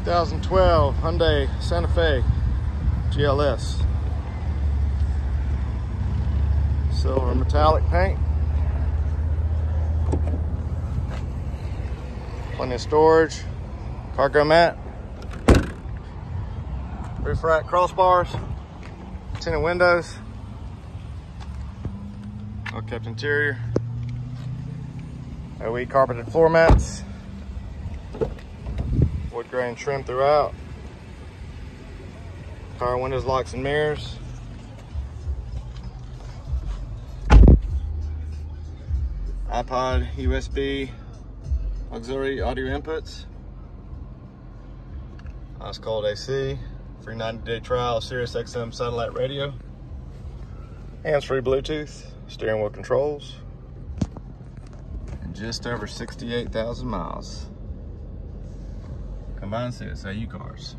2012 Hyundai Santa Fe GLS. Silver metallic paint. Plenty of storage. Cargo mat. Roof rack crossbars. Tinted windows. Well kept interior. OE carpeted floor mats. Wood grain trim throughout. Power windows, locks and mirrors. iPod, USB, auxiliary audio inputs. Ice cold AC. Free 90-day trial, Sirius XM satellite radio. Hands-free Bluetooth. Steering wheel controls. And just over 68,000 miles. Come by and see us at U Cars.